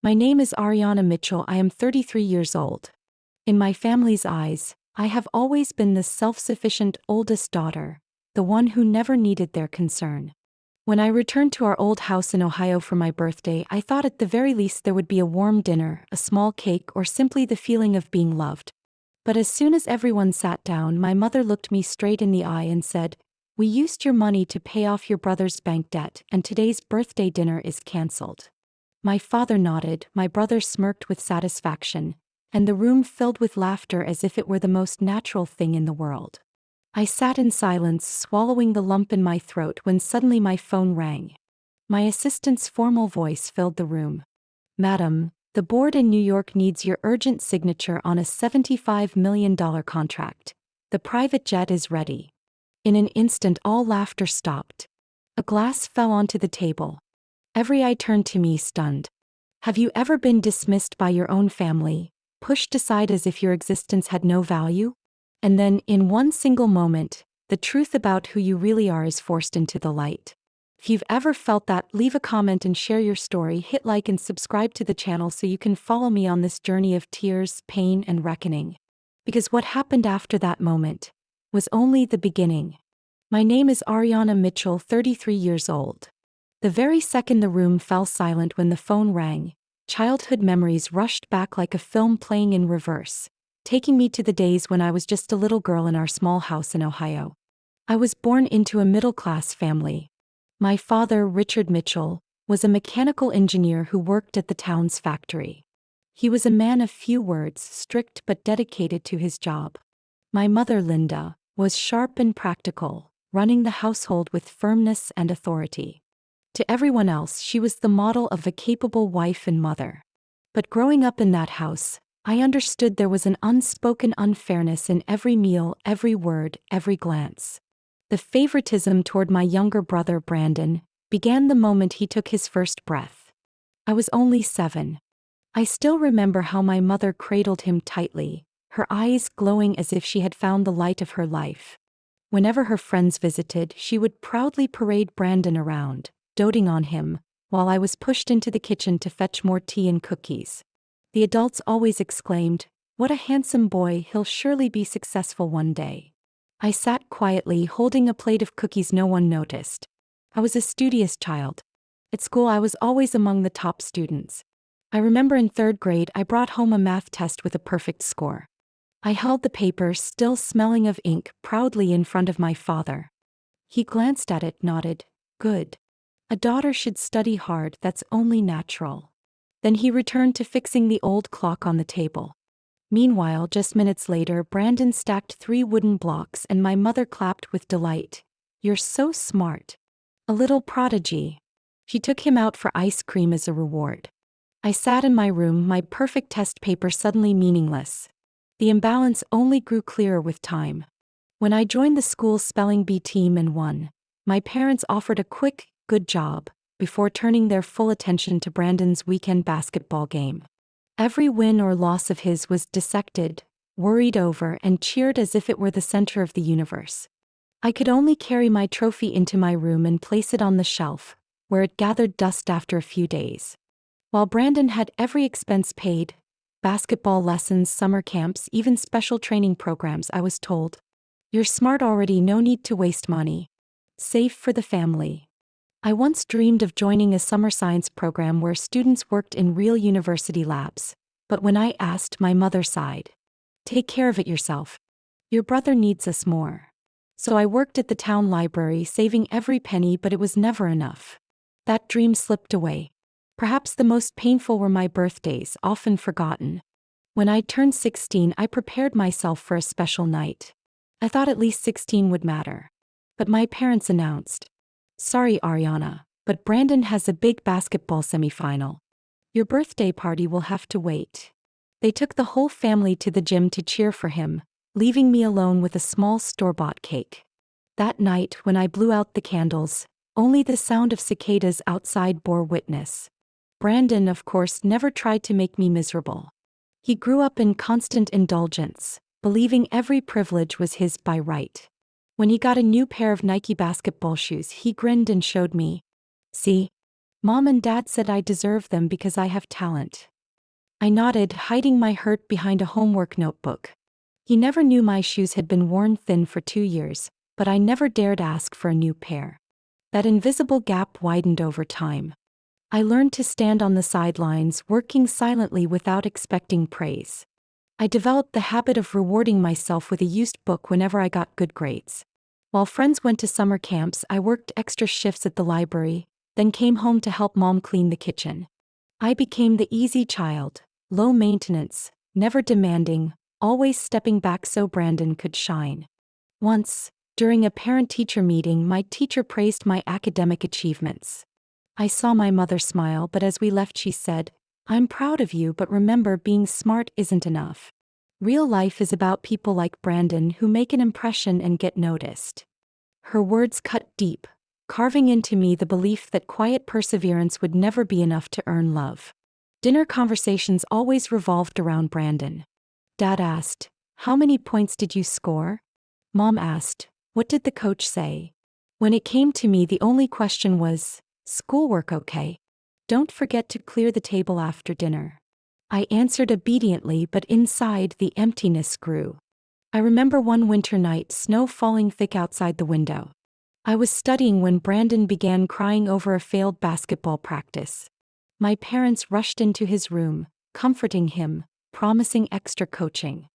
My name is Ariana Mitchell. I am 33 years old. In my family's eyes, I have always been the self-sufficient oldest daughter, the one who never needed their concern. When I returned to our old house in Ohio for my birthday, I thought at the very least there would be a warm dinner, a small cake, or simply the feeling of being loved. But as soon as everyone sat down, my mother looked me straight in the eye and said, "We used your money to pay off your brother's bank debt, and today's birthday dinner is cancelled." My father nodded, my brother smirked with satisfaction, and the room filled with laughter as if it were the most natural thing in the world. I sat in silence, swallowing the lump in my throat when suddenly my phone rang. My assistant's formal voice filled the room. "Madam, the board in New York needs your urgent signature on a $75 million contract. The private jet is ready." In an instant, all laughter stopped. A glass fell onto the table. Every eye turned to me, stunned. Have you ever been dismissed by your own family, pushed aside as if your existence had no value? And then, in one single moment, the truth about who you really are is forced into the light. If you've ever felt that, leave a comment and share your story. Hit like and subscribe to the channel so you can follow me on this journey of tears, pain, and reckoning. Because what happened after that moment was only the beginning. My name is Ariana Mitchell, 33 years old. The very second the room fell silent when the phone rang, childhood memories rushed back like a film playing in reverse, taking me to the days when I was just a little girl in our small house in Ohio. I was born into a middle-class family. My father, Richard Mitchell, was a mechanical engineer who worked at the town's factory. He was a man of few words, strict but dedicated to his job. My mother, Linda, was sharp and practical, running the household with firmness and authority. To everyone else, she was the model of a capable wife and mother. But growing up in that house, I understood there was an unspoken unfairness in every meal, every word, every glance. The favoritism toward my younger brother, Brandon, began the moment he took his first breath. I was only 7. I still remember how my mother cradled him tightly, her eyes glowing as if she had found the light of her life. Whenever her friends visited, she would proudly parade Brandon around, doting on him, while I was pushed into the kitchen to fetch more tea and cookies. The adults always exclaimed, "What a handsome boy, he'll surely be successful one day." I sat quietly, holding a plate of cookies. No one noticed. I was a studious child. At school, I was always among the top students. I remember in 3rd grade, I brought home a math test with a perfect score. I held the paper, still smelling of ink, proudly in front of my father. He glanced at it, nodded, "Good. A daughter should study hard, that's only natural." Then he returned to fixing the old clock on the table. Meanwhile, just minutes later, Brandon stacked 3 wooden blocks and my mother clapped with delight. "You're so smart. A little prodigy." She took him out for ice cream as a reward. I sat in my room, my perfect test paper suddenly meaningless. The imbalance only grew clearer with time. When I joined the school's spelling bee team and won, my parents offered a quick, "Good job," before turning their full attention to Brandon's weekend basketball game. Every win or loss of his was dissected, worried over, and cheered as if it were the center of the universe. I could only carry my trophy into my room and place it on the shelf, where it gathered dust after a few days. While Brandon had every expense paid, basketball lessons, summer camps, even special training programs, I was told, "You're smart already, no need to waste money. Save for the family." I once dreamed of joining a summer science program where students worked in real university labs, but when I asked, my mother sighed. "Take care of it yourself. Your brother needs us more." So I worked at the town library, saving every penny, but it was never enough. That dream slipped away. Perhaps the most painful were my birthdays, often forgotten. When I turned 16, I prepared myself for a special night. I thought at least 16 would matter. But my parents announced, "Sorry, Ariana, but Brandon has a big basketball semifinal. Your birthday party will have to wait." They took the whole family to the gym to cheer for him, leaving me alone with a small store-bought cake. That night, when I blew out the candles, only the sound of cicadas outside bore witness. Brandon, of course, never tried to make me miserable. He grew up in constant indulgence, believing every privilege was his by right. When he got a new pair of Nike basketball shoes, he grinned and showed me, "See? Mom and Dad said I deserve them because I have talent. I nodded, hiding my hurt behind a homework notebook. He never knew my shoes had been worn thin for 2 years, but I never dared ask for a new pair. That invisible gap widened over time. I learned to stand on the sidelines, working silently without expecting praise. I developed the habit of rewarding myself with a used book whenever I got good grades. While friends went to summer camps, I worked extra shifts at the library, then came home to help Mom clean the kitchen. I became the easy child, low maintenance, never demanding, always stepping back so Brandon could shine. Once, during a parent-teacher meeting, my teacher praised my academic achievements. I saw my mother smile, but as we left she said, "I'm proud of you, but remember, being smart isn't enough. Real life is about people like Brandon who make an impression and get noticed." Her words cut deep, carving into me the belief that quiet perseverance would never be enough to earn love. Dinner conversations always revolved around Brandon. Dad asked, "How many points did you score?" Mom asked, "What did the coach say?" When it came to me, the only question was, "Schoolwork okay? Don't forget to clear the table after dinner." I answered obediently, but inside the emptiness grew. I remember one winter night, snow falling thick outside the window. I was studying when Brandon began crying over a failed basketball practice. My parents rushed into his room, comforting him, promising extra coaching.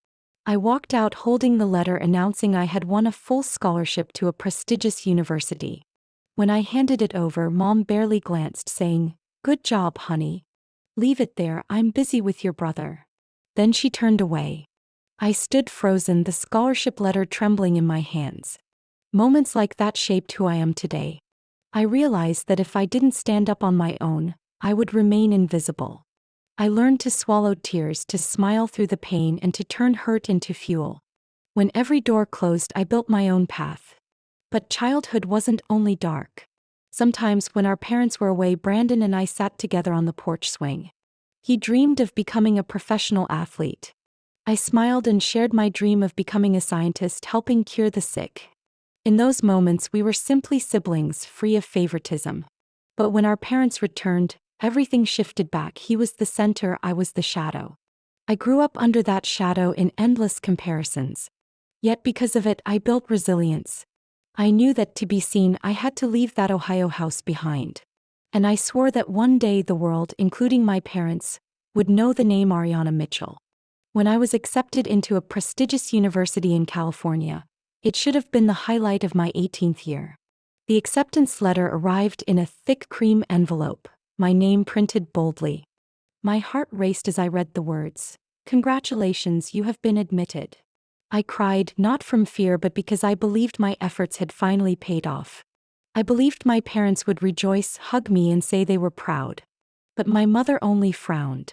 I walked out holding the letter announcing I had won a full scholarship to a prestigious university. When I handed it over, Mom barely glanced, saying, "Good job, honey. Leave it there, I'm busy with your brother." Then she turned away. I stood frozen, the scholarship letter trembling in my hands. Moments like that shaped who I am today. I realized that if I didn't stand up on my own, I would remain invisible. I learned to swallow tears, to smile through the pain, and to turn hurt into fuel. When every door closed, I built my own path. But childhood wasn't only dark. Sometimes when our parents were away, Brandon and I sat together on the porch swing. He dreamed of becoming a professional athlete. I smiled and shared my dream of becoming a scientist, helping cure the sick. In those moments, we were simply siblings, free of favoritism. But when our parents returned, everything shifted back. He was the center, I was the shadow. I grew up under that shadow in endless comparisons. Yet because of it, I built resilience. I knew that to be seen, I had to leave that Ohio house behind. And I swore that one day the world, including my parents, would know the name Ariana Mitchell. When I was accepted into a prestigious university in California, it should have been the highlight of my 18th year. The acceptance letter arrived in a thick cream envelope, my name printed boldly. My heart raced as I read the words, "Congratulations, you have been admitted." I cried, not from fear but because I believed my efforts had finally paid off. I believed my parents would rejoice, hug me, and say they were proud. But my mother only frowned.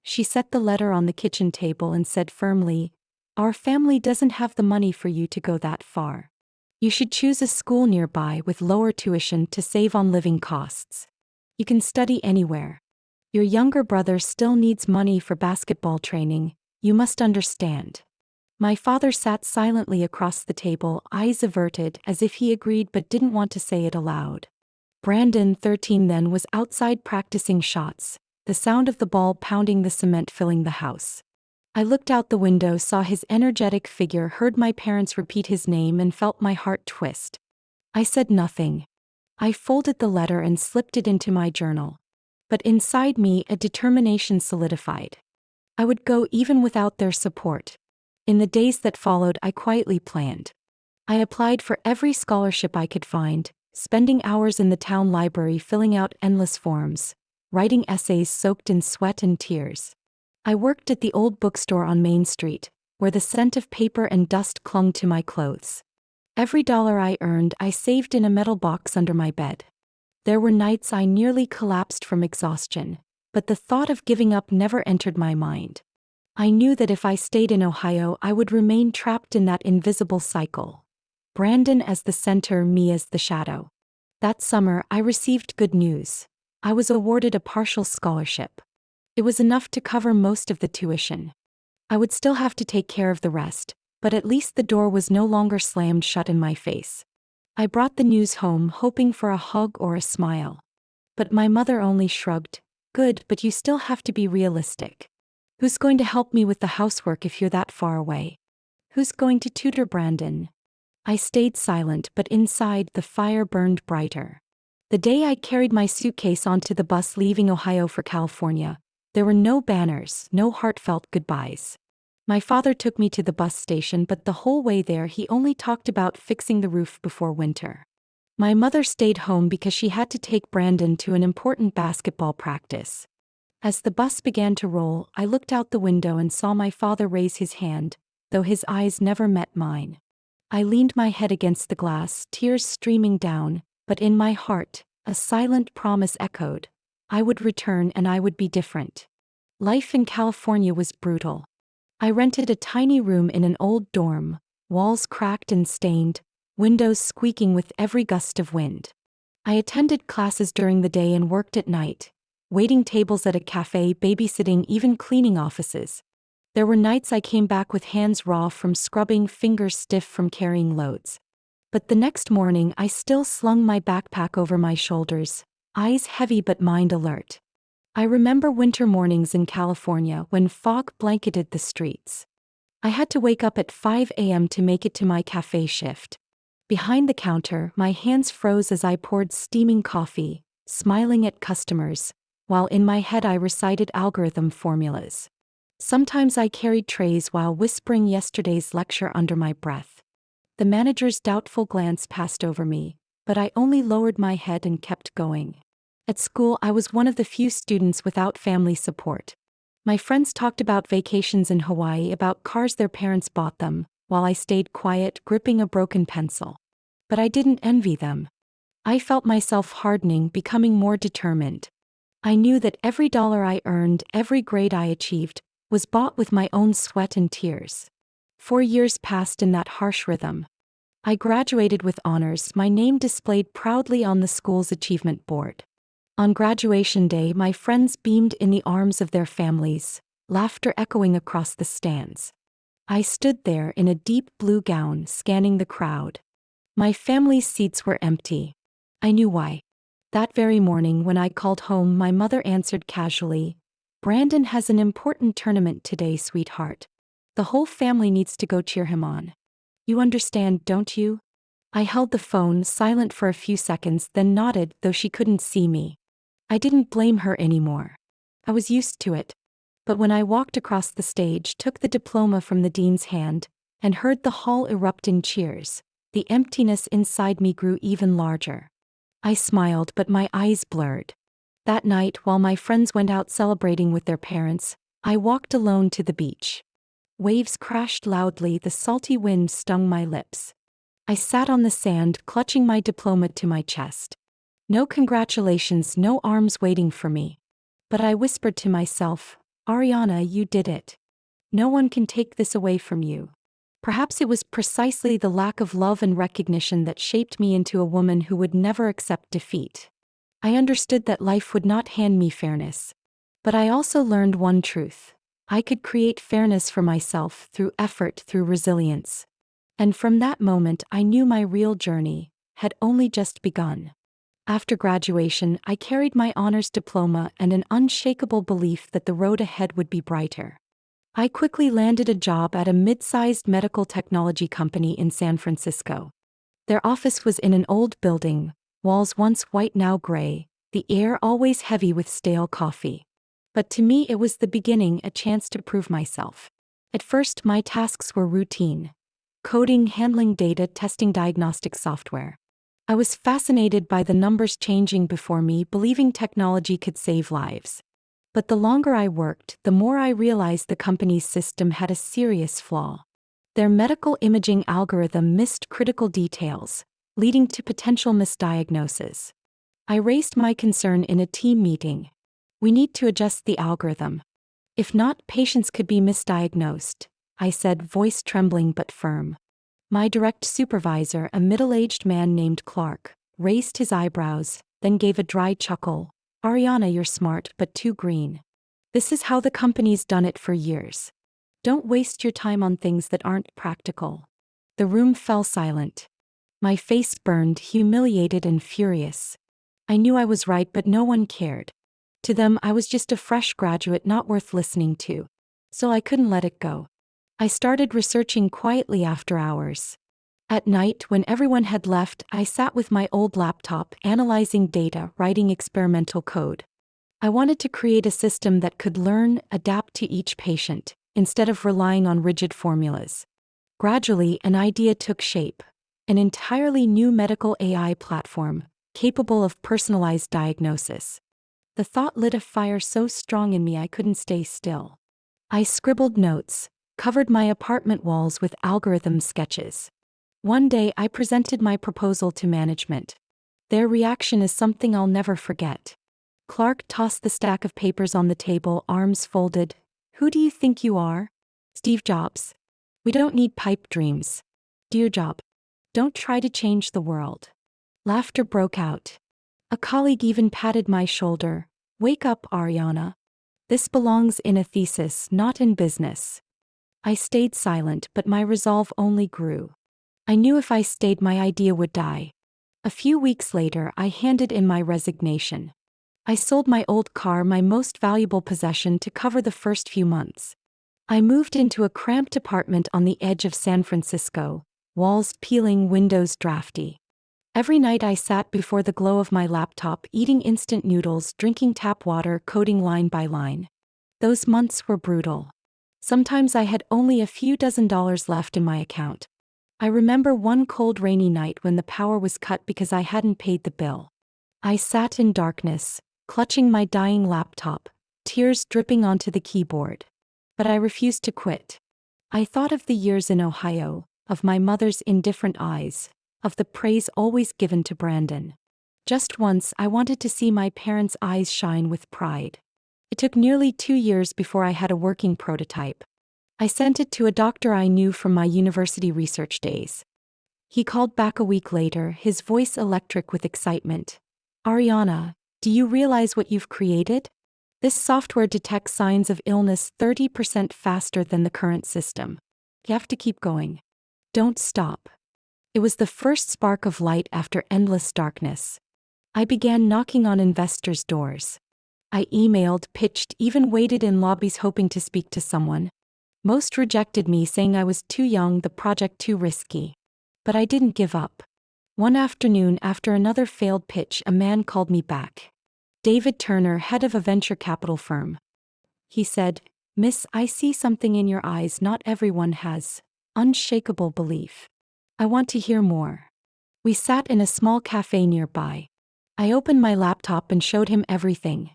She set the letter on the kitchen table and said firmly, "Our family doesn't have the money for you to go that far. You should choose a school nearby with lower tuition to save on living costs. You can study anywhere. Your younger brother still needs money for basketball training, you must understand." My father sat silently across the table, eyes averted, as if he agreed but didn't want to say it aloud. Brandon, 13 then, was outside practicing shots, the sound of the ball pounding the cement filling the house. I looked out the window, saw his energetic figure, heard my parents repeat his name, and felt my heart twist. I said nothing. I folded the letter and slipped it into my journal. But inside me, a determination solidified. I would go even without their support. In the days that followed, I quietly planned. I applied for every scholarship I could find, spending hours in the town library filling out endless forms, writing essays soaked in sweat and tears. I worked at the old bookstore on Main Street, where the scent of paper and dust clung to my clothes. Every dollar I earned, I saved in a metal box under my bed. There were nights I nearly collapsed from exhaustion, but the thought of giving up never entered my mind. I knew that if I stayed in Ohio, I would remain trapped in that invisible cycle. Brandon as the center, me as the shadow. That summer, I received good news. I was awarded a partial scholarship. It was enough to cover most of the tuition. I would still have to take care of the rest, but at least the door was no longer slammed shut in my face. I brought the news home, hoping for a hug or a smile. But my mother only shrugged. Good, but you still have to be realistic. Who's going to help me with the housework if you're that far away? Who's going to tutor Brandon? I stayed silent, but inside the fire burned brighter. The day I carried my suitcase onto the bus leaving Ohio for California, there were no banners, no heartfelt goodbyes. My father took me to the bus station, but the whole way there he only talked about fixing the roof before winter. My mother stayed home because she had to take Brandon to an important basketball practice. As the bus began to roll, I looked out the window and saw my father raise his hand, though his eyes never met mine. I leaned my head against the glass, tears streaming down, but in my heart, a silent promise echoed. I would return and I would be different. Life in California was brutal. I rented a tiny room in an old dorm, walls cracked and stained, windows squeaking with every gust of wind. I attended classes during the day and worked at night, waiting tables at a cafe, babysitting, even cleaning offices. There were nights I came back with hands raw from scrubbing, fingers stiff from carrying loads. But the next morning I still slung my backpack over my shoulders, eyes heavy but mind alert. I remember winter mornings in California when fog blanketed the streets. I had to wake up at 5 a.m. to make it to my cafe shift. Behind the counter, my hands froze as I poured steaming coffee, smiling at customers, while in my head I recited algorithm formulas. Sometimes I carried trays while whispering yesterday's lecture under my breath. The manager's doubtful glance passed over me, but I only lowered my head and kept going. At school, I was one of the few students without family support. My friends talked about vacations in Hawaii, about cars their parents bought them, while I stayed quiet, gripping a broken pencil. But I didn't envy them. I felt myself hardening, becoming more determined. I knew that every dollar I earned, every grade I achieved, was bought with my own sweat and tears. 4 years passed in that harsh rhythm. I graduated with honors, my name displayed proudly on the school's achievement board. On graduation day, my friends beamed in the arms of their families, laughter echoing across the stands. I stood there in a deep blue gown, scanning the crowd. My family's seats were empty. I knew why. That very morning when I called home, my mother answered casually, "Brandon has an important tournament today, sweetheart. The whole family needs to go cheer him on. You understand, don't you?" I held the phone, silent for a few seconds, then nodded, though she couldn't see me. I didn't blame her anymore. I was used to it. But when I walked across the stage, took the diploma from the dean's hand, and heard the hall erupt in cheers, the emptiness inside me grew even larger. I smiled, but my eyes blurred. That night, while my friends went out celebrating with their parents, I walked alone to the beach. Waves crashed loudly, the salty wind stung my lips. I sat on the sand, clutching my diploma to my chest. No congratulations, no arms waiting for me. But I whispered to myself, "Ariana, you did it. No one can take this away from you." Perhaps it was precisely the lack of love and recognition that shaped me into a woman who would never accept defeat. I understood that life would not hand me fairness. But I also learned one truth. I could create fairness for myself through effort, through resilience. And from that moment, I knew my real journey had only just begun. After graduation, I carried my honors diploma and an unshakable belief that the road ahead would be brighter. I quickly landed a job at a mid-sized medical technology company in San Francisco. Their office was in an old building, walls once white now gray, the air always heavy with stale coffee. But to me it was the beginning, a chance to prove myself. At first my tasks were routine. Coding, handling data, testing diagnostic software. I was fascinated by the numbers changing before me, believing technology could save lives. But the longer I worked, the more I realized the company's system had a serious flaw. Their medical imaging algorithm missed critical details, leading to potential misdiagnosis. I raised my concern in a team meeting. "We need to adjust the algorithm. If not, patients could be misdiagnosed," I said, voice trembling but firm. My direct supervisor, a middle-aged man named Clark, raised his eyebrows, then gave a dry chuckle. "Ariana, you're smart, but too green. This is how the company's done it for years. Don't waste your time on things that aren't practical." The room fell silent. My face burned, humiliated and furious. I knew I was right, but no one cared. To them, I was just a fresh graduate not worth listening to. So I couldn't let it go. I started researching quietly after hours. At night, when everyone had left, I sat with my old laptop, analyzing data, writing experimental code. I wanted to create a system that could learn, adapt to each patient, instead of relying on rigid formulas. Gradually, an idea took shape. An entirely new medical AI platform, capable of personalized diagnosis. The thought lit a fire so strong in me I couldn't stay still. I scribbled notes, covered my apartment walls with algorithm sketches. One day I presented my proposal to management. Their reaction is something I'll never forget. Clark tossed the stack of papers on the table, arms folded. "Who do you think you are? Steve Jobs. We don't need pipe dreams. Do your job. Don't try to change the world." Laughter broke out. A colleague even patted my shoulder. "Wake up, Ariana. This belongs in a thesis, not in business." I stayed silent, but my resolve only grew. I knew if I stayed, my idea would die. A few weeks later, I handed in my resignation. I sold my old car, my most valuable possession, to cover the first few months. I moved into a cramped apartment on the edge of San Francisco, walls peeling, windows drafty. Every night I sat before the glow of my laptop, eating instant noodles, drinking tap water, coding line by line. Those months were brutal. Sometimes I had only a few $dozen left in my account. I remember one cold rainy night when the power was cut because I hadn't paid the bill. I sat in darkness, clutching my dying laptop, tears dripping onto the keyboard. But I refused to quit. I thought of the years in Ohio, of my mother's indifferent eyes, of the praise always given to Brandon. Just once, I wanted to see my parents' eyes shine with pride. It took nearly 2 years before I had a working prototype. I sent it to a doctor I knew from my university research days. He called back a week later, his voice electric with excitement. "Ariana, do you realize what you've created? This software detects signs of illness 30% faster than the current system. You have to keep going. Don't stop." It was the first spark of light after endless darkness. I began knocking on investors' doors. I emailed, pitched, even waited in lobbies hoping to speak to someone. Most rejected me, saying I was too young, the project too risky. But I didn't give up. One afternoon, after another failed pitch, a man called me back. David Turner, head of a venture capital firm. He said, "Miss, I see something in your eyes not everyone has. Unshakable belief. I want to hear more." We sat in a small cafe nearby. I opened my laptop and showed him everything.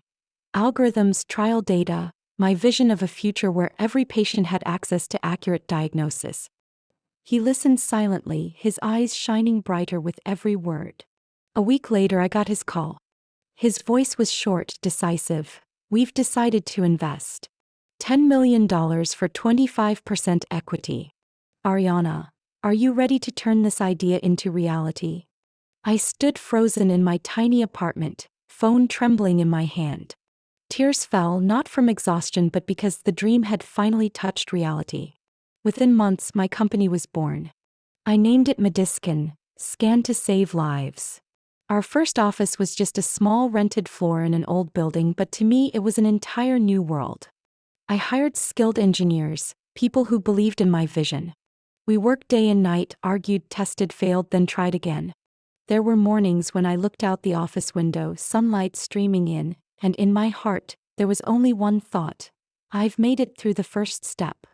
Algorithms, trial data, my vision of a future where every patient had access to accurate diagnosis. He listened silently, his eyes shining brighter with every word. A week later, I got his call. His voice was short, decisive. "We've decided to invest $10 million for 25% equity. Ariana, are you ready to turn this idea into reality?" I stood frozen in my tiny apartment, phone trembling in my hand. Tears fell, not from exhaustion but because the dream had finally touched reality. Within months, my company was born. I named it Mediskin, Scan to Save Lives. Our first office was just a small rented floor in an old building, but to me it was an entire new world. I hired skilled engineers, people who believed in my vision. We worked day and night, argued, tested, failed, then tried again. There were mornings when I looked out the office window, sunlight streaming in, and in my heart, there was only one thought: I've made it through the first step.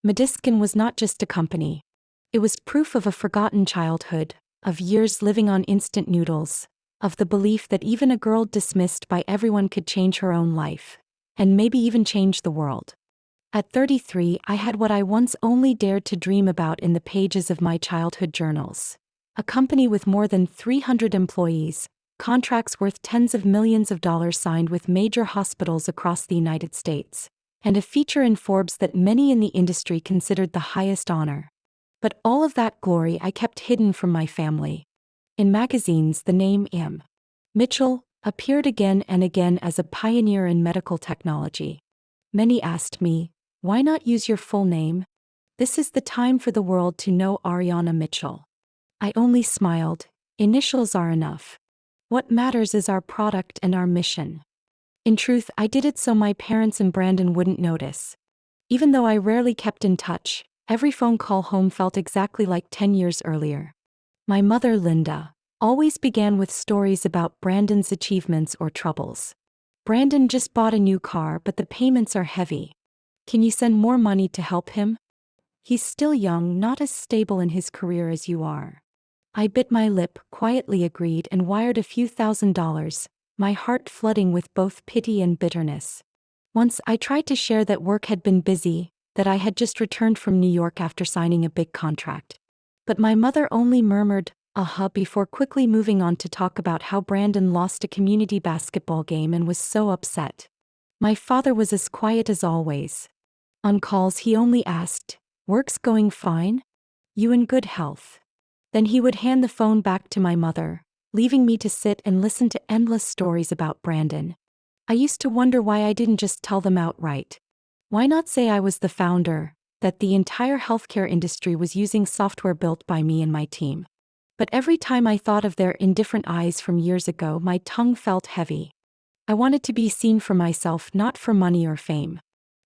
Mediskin was not just a company. It was proof of a forgotten childhood, of years living on instant noodles, of the belief that even a girl dismissed by everyone could change her own life, and maybe even change the world. At 33, I had what I once only dared to dream about in the pages of my childhood journals. A company with more than 300 employees, contracts worth tens of millions of dollars signed with major hospitals across the United States, and a feature in Forbes that many in the industry considered the highest honor. But all of that glory I kept hidden from my family. In magazines, the name M. Mitchell appeared again and again as a pioneer in medical technology. Many asked me, "Why not use your full name? This is the time for the world to know Ariana Mitchell." I only smiled. Initials are enough. What matters is our product and our mission. In truth, I did it so my parents and Brandon wouldn't notice. Even though I rarely kept in touch, every phone call home felt exactly like 10 years earlier. My mother, Linda, always began with stories about Brandon's achievements or troubles. Brandon just bought a new car, but the payments are heavy. Can you send more money to help him? He's still young, not as stable in his career as you are. I bit my lip, quietly agreed, and wired a few $1,000s, my heart flooding with both pity and bitterness. Once I tried to share that work had been busy, that I had just returned from New York after signing a big contract. But my mother only murmured, before quickly moving on to talk about how Brandon lost a community basketball game and was so upset. My father was as quiet as always. On calls, he only asked, "Work's going fine? You in good health?" Then he would hand the phone back to my mother, leaving me to sit and listen to endless stories about Brandon. I used to wonder why I didn't just tell them outright. Why not say I was the founder, that the entire healthcare industry was using software built by me and my team? But every time I thought of their indifferent eyes from years ago, my tongue felt heavy. I wanted to be seen for myself, not for money or fame.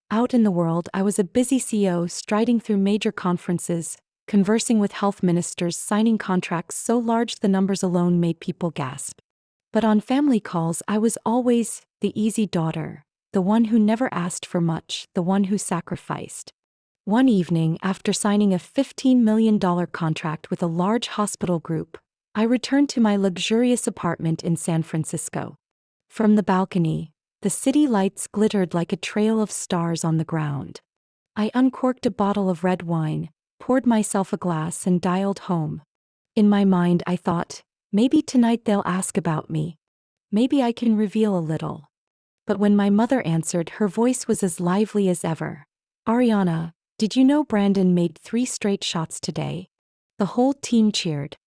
Out in the world, I was a busy CEO striding through major conferences, conversing with health ministers, signing contracts so large the numbers alone made people gasp. But on family calls, I was always the easy daughter, the one who never asked for much, the one who sacrificed. One evening, after signing a $15 million contract with a large hospital group, I returned to my luxurious apartment in San Francisco. From the balcony, the city lights glittered like a trail of stars on the ground. I uncorked a bottle of red wine, poured myself a glass, and dialed home. In my mind, I thought, maybe tonight they'll ask about me. Maybe I can reveal a little. But when my mother answered, her voice was as lively as ever. "Ariana, did you know Brandon made 3 straight shots today?" The whole team cheered.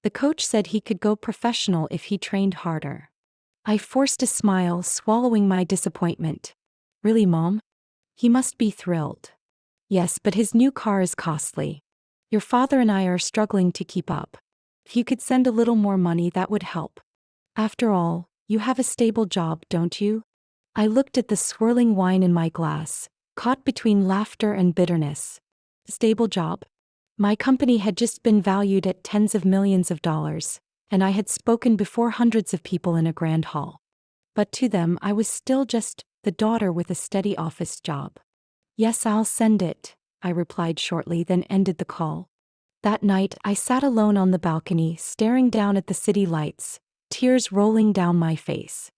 The coach said he could go professional if he trained harder. I forced a smile, swallowing my disappointment. "Really, Mom? He must be thrilled." "Yes, but his new car is costly. Your father and I are struggling to keep up. If you could send a little more money, that would help. After all, you have a stable job, don't you?" I looked at the swirling wine in my glass, caught between laughter and bitterness. Stable job? My company had just been valued at tens of millions of dollars, and I had spoken before hundreds of people in a grand hall. But to them, I was still just the daughter with a steady office job. "Yes, I'll send it," I replied shortly, then ended the call. That night, I sat alone on the balcony, staring down at the city lights, tears rolling down my face.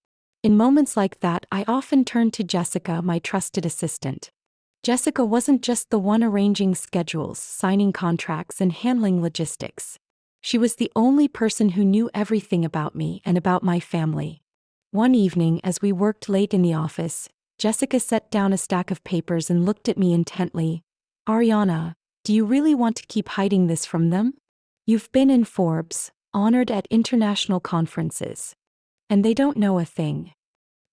In moments like that, I often turned to Jessica, my trusted assistant. Jessica wasn't just the one arranging schedules, signing contracts, and handling logistics. She was the only person who knew everything about me and about my family. One evening, as we worked late in the office, Jessica set down a stack of papers and looked at me intently. "Ariana, do you really want to keep hiding this from them? You've been in Forbes, honored at international conferences. And they don't know a thing."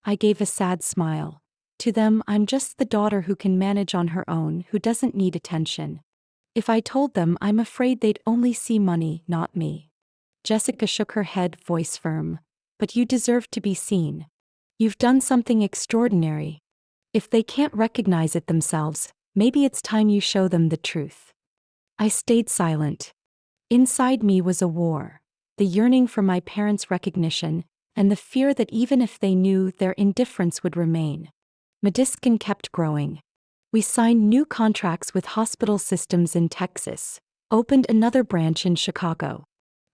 I gave a sad smile. To them, I'm just the daughter who can manage on her own, who doesn't need attention. If I told them, I'm afraid they'd only see money, not me. Jessica shook her head, voice firm. "But you deserve to be seen. You've done something extraordinary. If they can't recognize it themselves, maybe it's time you show them the truth." I stayed silent. Inside me was a war, the yearning for my parents' recognition, and the fear that even if they knew, their indifference would remain. Madiskin kept growing. We signed new contracts with hospital systems in Texas, opened another branch in Chicago.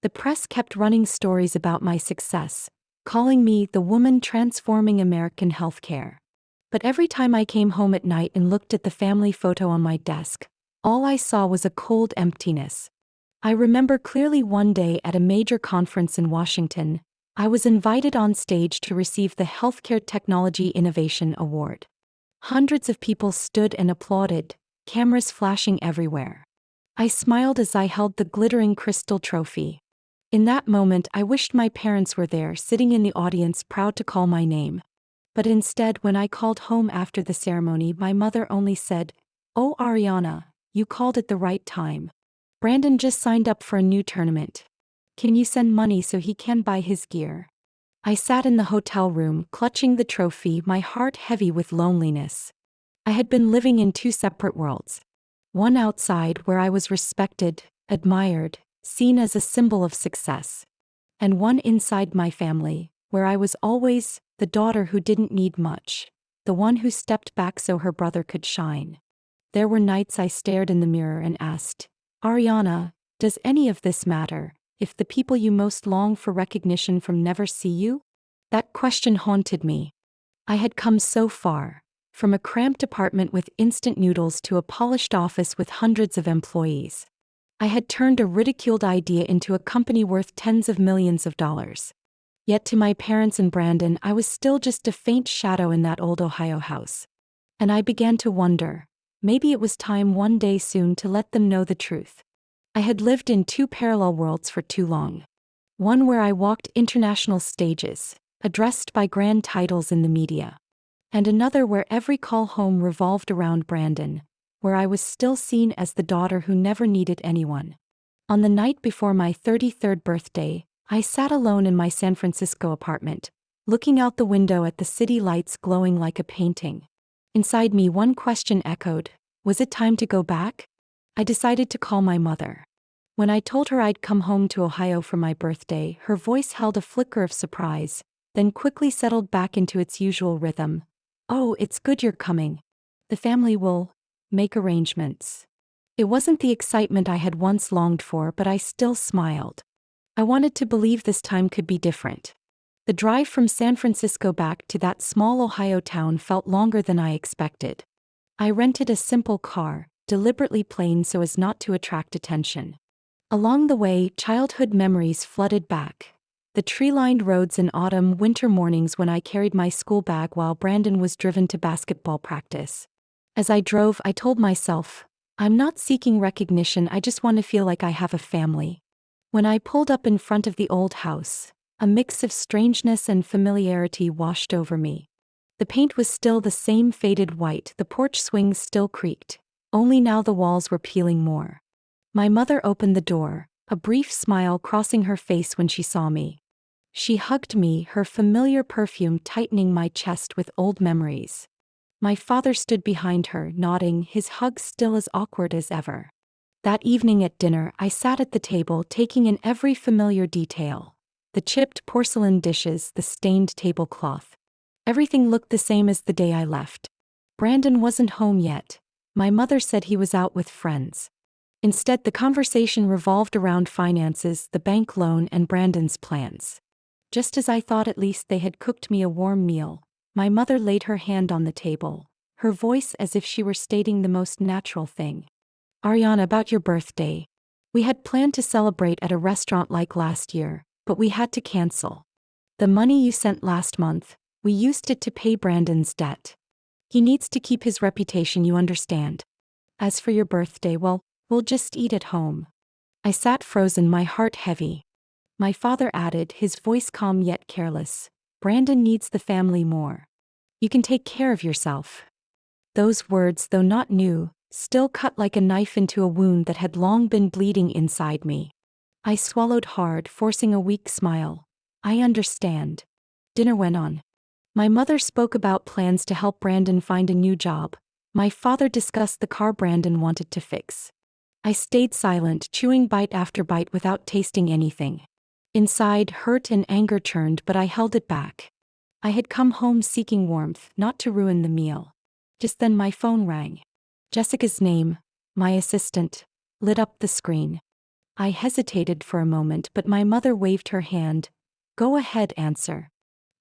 The press kept running stories about my success, calling me the woman transforming American healthcare. But every time I came home at night and looked at the family photo on my desk, all I saw was a cold emptiness. I remember clearly one day at a major conference in Washington, I was invited on stage to receive the Healthcare Technology Innovation Award. Hundreds of people stood and applauded, cameras flashing everywhere. I smiled as I held the glittering crystal trophy. In that moment, I wished my parents were there, sitting in the audience, proud to call my name. But instead, when I called home after the ceremony, my mother only said, "Oh, Ariana, you called at the right time. Brandon just signed up for a new tournament. Can you send money so he can buy his gear?" I sat in the hotel room, clutching the trophy, my heart heavy with loneliness. I had been living in two separate worlds. One outside, where I was respected, admired, seen as a symbol of success. And one inside my family, where I was always the daughter who didn't need much, the one who stepped back so her brother could shine. There were nights I stared in the mirror and asked, Ariana, does any of this matter, if the people you most long for recognition from never see you? That question haunted me. I had come so far, from a cramped apartment with instant noodles to a polished office with hundreds of employees. I had turned a ridiculed idea into a company worth tens of millions of dollars. Yet to my parents and Brandon, I was still just a faint shadow in that old Ohio house. And I began to wonder, maybe it was time one day soon to let them know the truth. I had lived in two parallel worlds for too long. One where I walked international stages, addressed by grand titles in the media. And another where every call home revolved around Brandon, where I was still seen as the daughter who never needed anyone. On the night before my 33rd birthday, I sat alone in my San Francisco apartment, looking out the window at the city lights glowing like a painting. Inside me, one question echoed, was it time to go back? I decided to call my mother. When I told her I'd come home to Ohio for my birthday, her voice held a flicker of surprise, then quickly settled back into its usual rhythm. Oh, it's good you're coming. The family will make arrangements. It wasn't the excitement I had once longed for, but I still smiled. I wanted to believe this time could be different. The drive from San Francisco back to that small Ohio town felt longer than I expected. I rented a simple car, deliberately plain so as not to attract attention. Along the way, childhood memories flooded back. The tree-lined roads in autumn, winter mornings when I carried my school bag while Brandon was driven to basketball practice. As I drove, I told myself, I'm not seeking recognition, I just want to feel like I have a family. When I pulled up in front of the old house, a mix of strangeness and familiarity washed over me. The paint was still the same faded white, the porch swings still creaked, only now the walls were peeling more. My mother opened the door, a brief smile crossing her face when she saw me. She hugged me, her familiar perfume tightening my chest with old memories. My father stood behind her, nodding, his hug still as awkward as ever. That evening at dinner, I sat at the table taking in every familiar detail. The chipped porcelain dishes, the stained tablecloth. Everything looked the same as the day I left. Brandon wasn't home yet. My mother said he was out with friends. Instead, the conversation revolved around finances, the bank loan, and Brandon's plans. Just as I thought, at least they had cooked me a warm meal. My mother laid her hand on the table, her voice as if she were stating the most natural thing. Ariana, about your birthday. We had planned to celebrate at a restaurant like last year, but we had to cancel. The money you sent last month, we used it to pay Brandon's debt. He needs to keep his reputation, you understand. As for your birthday, well, we'll just eat at home. I sat frozen, my heart heavy. My father added, his voice calm yet careless, Brandon needs the family more. You can take care of yourself. Those words, though not new, still cut like a knife into a wound that had long been bleeding inside me. I swallowed hard, forcing a weak smile. I understand. Dinner went on. My mother spoke about plans to help Brandon find a new job. My father discussed the car Brandon wanted to fix. I stayed silent, chewing bite after bite without tasting anything. Inside, hurt and anger churned, but I held it back. I had come home seeking warmth, not to ruin the meal. Just then my phone rang. Jessica's name, my assistant, lit up the screen. I hesitated for a moment, but my mother waved her hand. Go ahead, answer.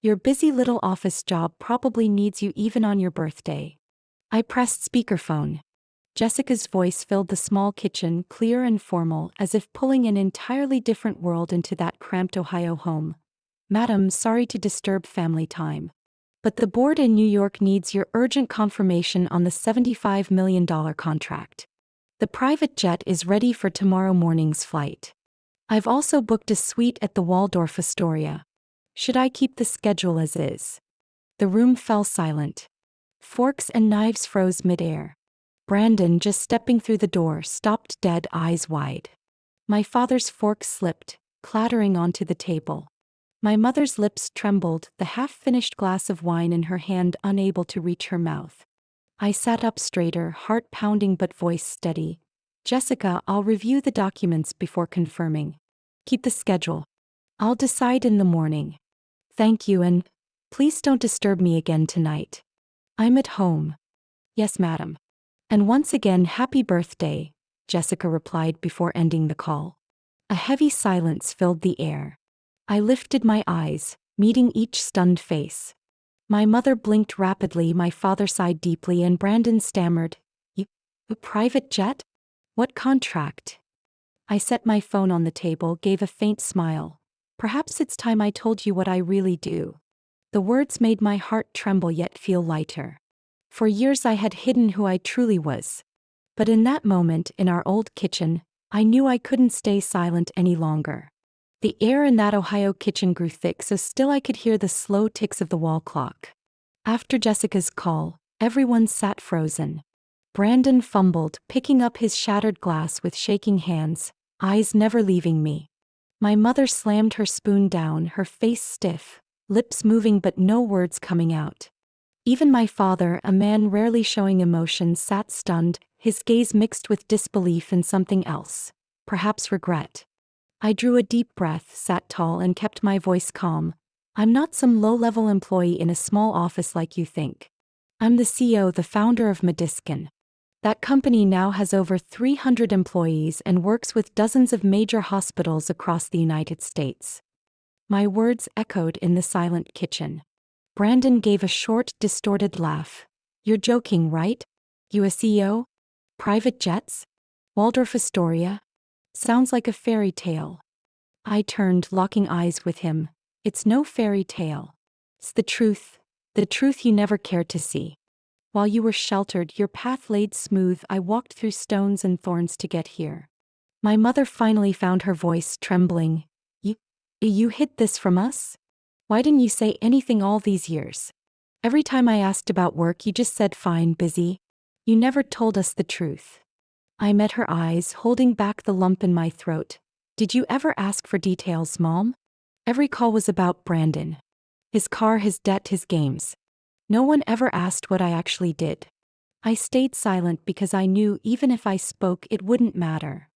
Your busy little office job probably needs you even on your birthday. I pressed speakerphone. Jessica's voice filled the small kitchen, clear and formal, as if pulling an entirely different world into that cramped Ohio home. Madam, sorry to disturb family time. But the board in New York needs your urgent confirmation on the $75 million contract. The private jet is ready for tomorrow morning's flight. I've also booked a suite at the Waldorf Astoria. Should I keep the schedule as is? The room fell silent. Forks and knives froze midair. Brandon, just stepping through the door, stopped dead, eyes wide. My father's fork slipped, clattering onto the table. My mother's lips trembled, the half-finished glass of wine in her hand unable to reach her mouth. I sat up straighter, heart pounding but voice steady. Jessica, I'll review the documents before confirming. Keep the schedule. I'll decide in the morning. Thank you, and please don't disturb me again tonight. I'm at home. Yes, madam. And once again, happy birthday, Jessica replied before ending the call. A heavy silence filled the air. I lifted my eyes, meeting each stunned face. My mother blinked rapidly, my father sighed deeply, and Brandon stammered, a private jet? What contract? I set my phone on the table, gave a faint smile. Perhaps it's time I told you what I really do. The words made my heart tremble yet feel lighter. For years I had hidden who I truly was. But in that moment, in our old kitchen, I knew I couldn't stay silent any longer. The air in that Ohio kitchen grew thick, so still I could hear the slow ticks of the wall clock. After Jessica's call, everyone sat frozen. Brandon fumbled, picking up his shattered glass with shaking hands, eyes never leaving me. My mother slammed her spoon down, her face stiff, lips moving but no words coming out. Even my father, a man rarely showing emotion, sat stunned, his gaze mixed with disbelief and something else, perhaps regret. I drew a deep breath, sat tall, and kept my voice calm. I'm not some low-level employee in a small office like you think. I'm the CEO, the founder of Mediskin. That company now has over 300 employees and works with dozens of major hospitals across the United States. My words echoed in the silent kitchen. Brandon gave a short, distorted laugh. You're joking, right? You a CEO? Private jets? Waldorf Astoria? Sounds like a fairy tale. I turned, locking eyes with him. It's no fairy tale. It's the truth you never cared to see. While you were sheltered, your path laid smooth, I walked through stones and thorns to get here. My mother finally found her voice, trembling. You hid this from us? Why didn't you say anything all these years? Every time I asked about work, you just said fine, busy. You never told us the truth. I met her eyes, holding back the lump in my throat. Did you ever ask for details, Mom? Every call was about Brandon. His car, his debt, his games. No one ever asked what I actually did. I stayed silent because I knew even if I spoke, it wouldn't matter.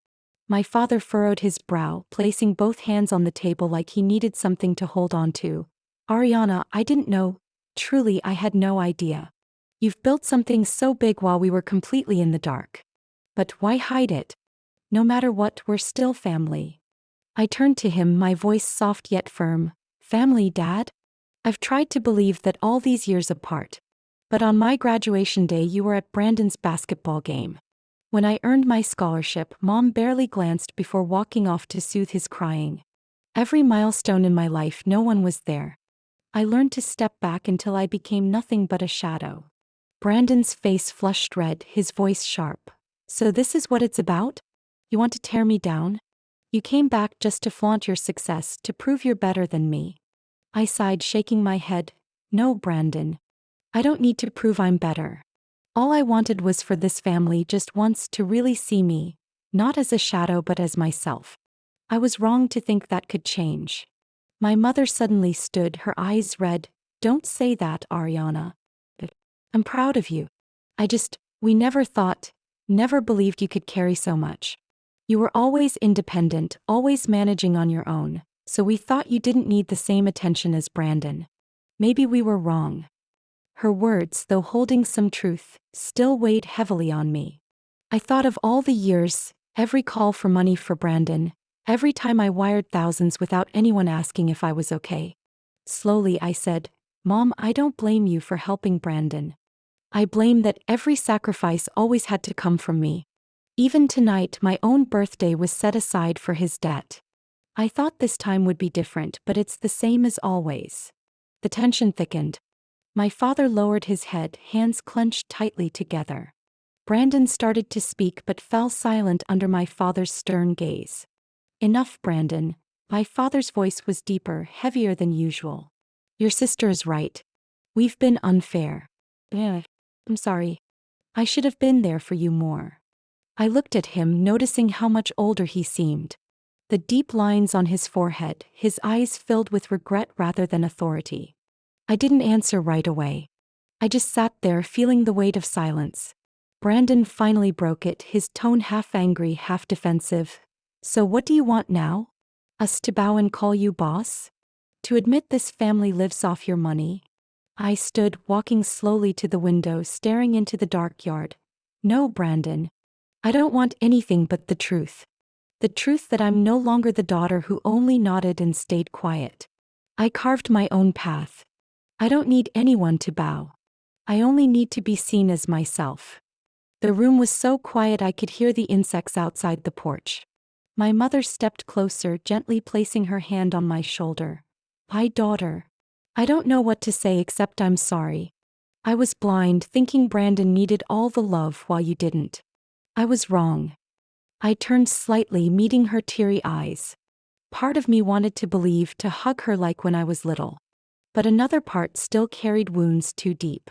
My father furrowed his brow, placing both hands on the table like he needed something to hold on to. Ariana, I didn't know. Truly, I had no idea. You've built something so big while we were completely in the dark. But why hide it? No matter what, we're still family. I turned to him, my voice soft yet firm. Family, Dad? I've tried to believe that all these years apart. But on my graduation day, you were at Brandon's basketball game. When I earned my scholarship, Mom barely glanced before walking off to soothe his crying. Every milestone in my life, no one was there. I learned to step back until I became nothing but a shadow. Brandon's face flushed red, his voice sharp. So this is what it's about? You want to tear me down? You came back just to flaunt your success, to prove you're better than me. I sighed, shaking my head. No, Brandon. I don't need to prove I'm better. All I wanted was for this family just once to really see me, not as a shadow but as myself. I was wrong to think that could change. My mother suddenly stood, her eyes red. Don't say that, Ariana. I'm proud of you. We never believed you could carry so much. You were always independent, always managing on your own, so we thought you didn't need the same attention as Brandon. Maybe we were wrong. Her words, though holding some truth, still weighed heavily on me. I thought of all the years, every call for money for Brandon, every time I wired thousands without anyone asking if I was okay. Slowly I said, Mom, I don't blame you for helping Brandon. I blame that every sacrifice always had to come from me. Even tonight, my own birthday was set aside for his debt. I thought this time would be different, but it's the same as always. The tension thickened. My father lowered his head, hands clenched tightly together. Brandon started to speak but fell silent under my father's stern gaze. Enough, Brandon. My father's voice was deeper, heavier than usual. Your sister is right. We've been unfair. I'm sorry. I should have been there for you more. I looked at him, noticing how much older he seemed. the deep lines on his forehead, his eyes filled with regret rather than authority. I didn't answer right away. I just sat there feeling the weight of silence. Brandon finally broke it, his tone half angry, half defensive. So what do you want now? Us to bow and call you boss? To admit this family lives off your money? I stood, walking slowly to the window, staring into the dark yard. No, Brandon. I don't want anything but the truth. The truth that I'm no longer the daughter who only nodded and stayed quiet. I carved my own path. I don't need anyone to bow. I only need to be seen as myself. The room was so quiet I could hear the insects outside the porch. My mother stepped closer, gently placing her hand on my shoulder. My daughter. I don't know what to say except I'm sorry. I was blind, thinking Brandon needed all the love while you didn't. I was wrong. I turned slightly, meeting her teary eyes. Part of me wanted to believe, to hug her like when I was little. But another part still carried wounds too deep.